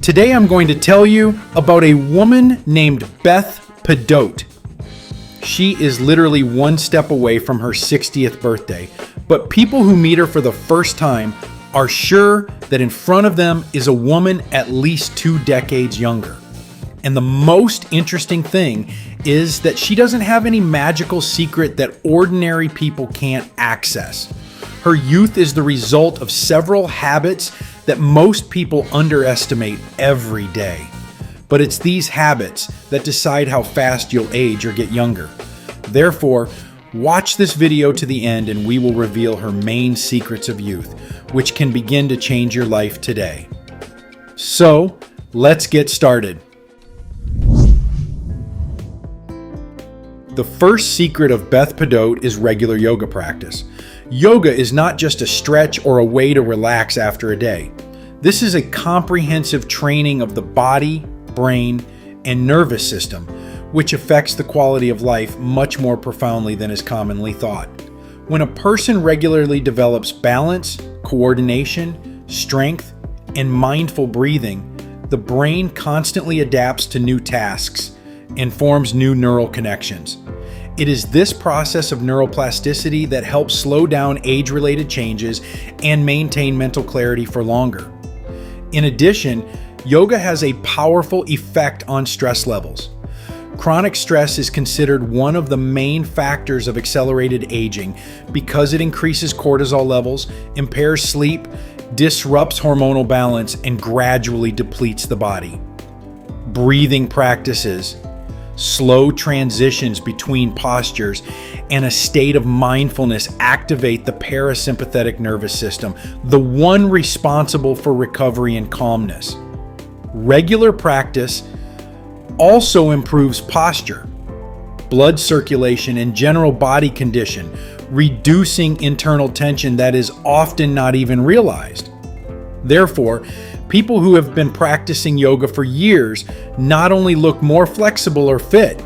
Today I'm going to tell you about a woman named Beth Pedote. She is literally one step away from her 60th birthday, but people who meet her for the first time are sure that in front of them is a woman at least 2 decades younger. And the most interesting thing is that she doesn't have any magical secret that ordinary people can't access. Her youth is the result of several habits that most people underestimate every day. But it's these habits that decide how fast you'll age or get younger. Therefore, watch this video to the end and we will reveal her main secrets of youth, which can begin to change your life today. So, let's get started. The first secret of Beth Pedote is regular yoga practice. Yoga is not just a stretch or a way to relax after a day. This is a comprehensive training of the body, brain, and nervous system, which affects the quality of life much more profoundly than is commonly thought. When a person regularly develops balance, coordination, strength, and mindful breathing, the brain constantly adapts to new tasks and forms new neural connections. It is this process of neuroplasticity that helps slow down age-related changes and maintain mental clarity for longer. In addition, yoga has a powerful effect on stress levels. Chronic stress is considered one of the main factors of accelerated aging because it increases cortisol levels, impairs sleep, disrupts hormonal balance, and gradually depletes the body. Breathing practices, slow transitions between postures, and a state of mindfulness activate the parasympathetic nervous system, the one responsible for recovery and calmness. Regular practice also improves posture, blood circulation, and general body condition, reducing internal tension that is often not even realized. Therefore, people who have been practicing yoga for years not only look more flexible or fit,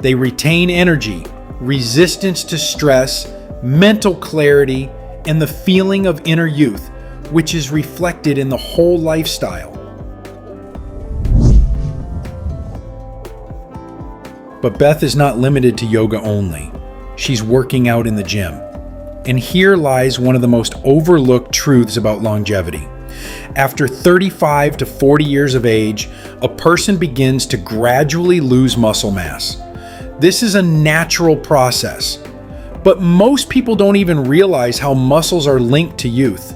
they retain energy, resistance to stress, mental clarity, and the feeling of inner youth, which is reflected in the whole lifestyle. But Beth is not limited to yoga only. She's working out in the gym. And here lies one of the most overlooked truths about longevity. After 35 to 40 years of age, a person begins to gradually lose muscle mass. This is a natural process, but most people don't even realize how muscles are linked to youth.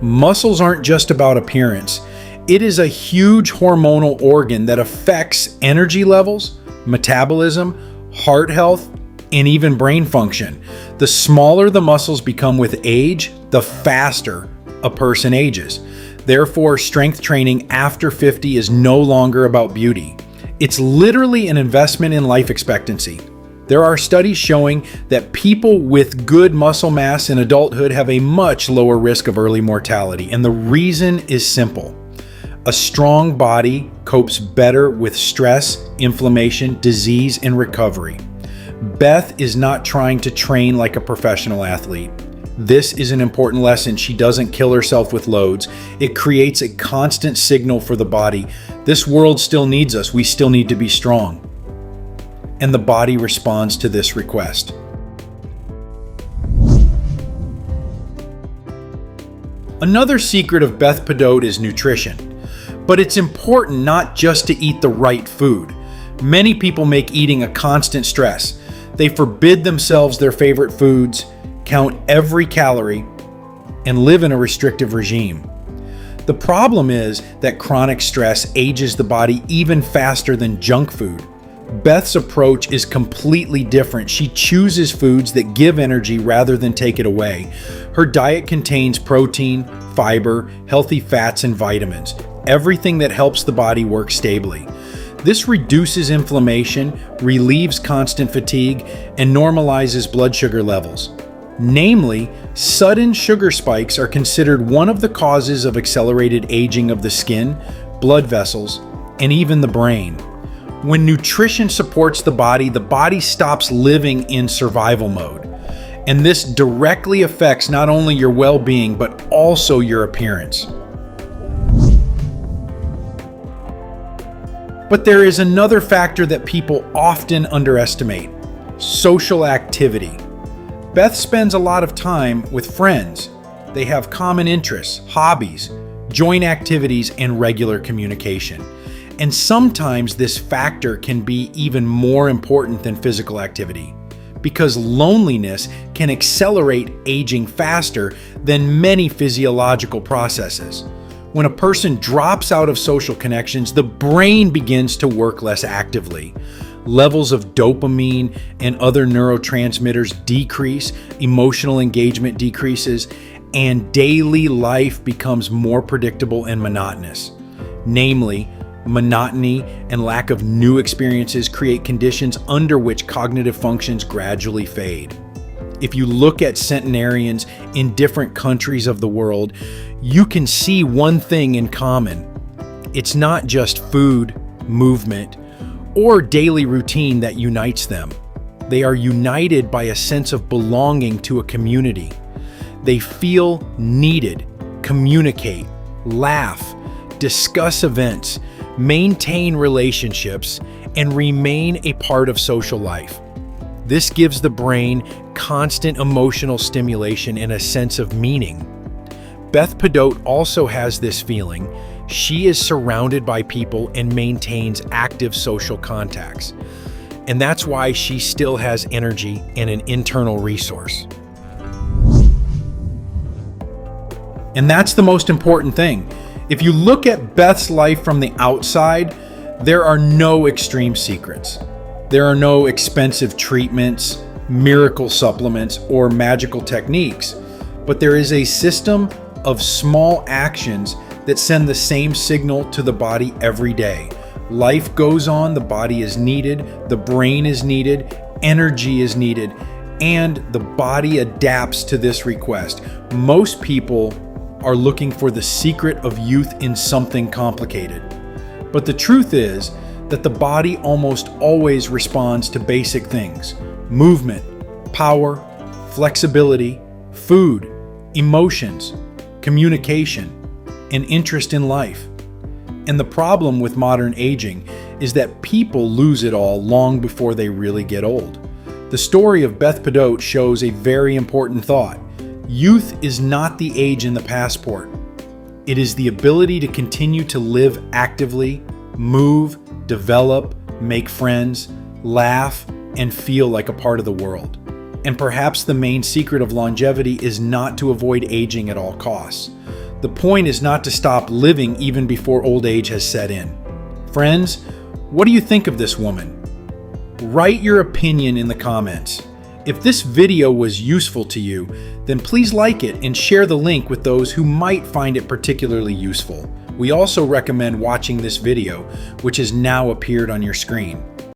Muscles aren't just about appearance. It is a huge hormonal organ that affects energy levels, metabolism, heart health, and even brain function. The smaller the muscles become with age, the faster a person ages. Therefore, strength training after 50 is no longer about beauty. It's literally an investment in life expectancy. There are studies showing that people with good muscle mass in adulthood have a much lower risk of early mortality, and the reason is simple. A strong body copes better with stress, inflammation, disease, and recovery. Beth is not trying to train like a professional athlete. This is an important lesson. She doesn't kill herself with loads. It creates a constant signal for the body. This world still needs us. We still need to be strong. And the body responds to this request. Another secret of Beth Pedote is nutrition. But it's important not just to eat the right food. Many people make eating a constant stress. They forbid themselves their favorite foods, count every calorie, and live in a restrictive regime. The problem is that chronic stress ages the body even faster than junk food. Beth's approach is completely different. She chooses foods that give energy rather than take it away. Her diet contains protein, fiber, healthy fats, and vitamins, everything that helps the body work stably. This reduces inflammation, relieves constant fatigue, and normalizes blood sugar levels. Namely, sudden sugar spikes are considered one of the causes of accelerated aging of the skin, blood vessels, and even the brain. When nutrition supports the body stops living in survival mode. And this directly affects not only your well-being, but also your appearance. But there is another factor that people often underestimate: social activity. Beth spends a lot of time with friends. They have common interests, hobbies, joint activities, and regular communication. And sometimes this factor can be even more important than physical activity, because loneliness can accelerate aging faster than many physiological processes. When a person drops out of social connections, the brain begins to work less actively. Levels of dopamine and other neurotransmitters decrease, emotional engagement decreases, and daily life becomes more predictable and monotonous. Namely, monotony and lack of new experiences create conditions under which cognitive functions gradually fade. If you look at centenarians in different countries of the world, you can see one thing in common. It's not just food, movement, or daily routine that unites them. They are united by a sense of belonging to a community. They feel needed, communicate, laugh, discuss events, maintain relationships, and remain a part of social life. This gives the brain constant emotional stimulation and a sense of meaning. Beth Pedote also has this feeling. She is surrounded by people and maintains active social contacts. And that's why she still has energy and an internal resource. And that's the most important thing. If you look at Beth's life from the outside, there are no extreme secrets. There are no expensive treatments, miracle supplements, or magical techniques, but there is a system of small actions that send the same signal to the body every day. Life goes on, the body is needed, the brain is needed, energy is needed, and the body adapts to this request. Most people are looking for the secret of youth in something complicated. But the truth is that the body almost always responds to basic things: movement, power, flexibility, food, emotions, communication, and interest in life. And the problem with modern aging is that people lose it all long before they really get old. The story of Beth Pedote shows a very important thought. Youth is not the age in the passport. It is the ability to continue to live actively, move, develop, make friends, laugh, and feel like a part of the world. And perhaps the main secret of longevity is not to avoid aging at all costs. The point is not to stop living even before old age has set in. Friends, what do you think of this woman? Write your opinion in the comments. If this video was useful to you, then please like it and share the link with those who might find it particularly useful. We also recommend watching this video, which has now appeared on your screen.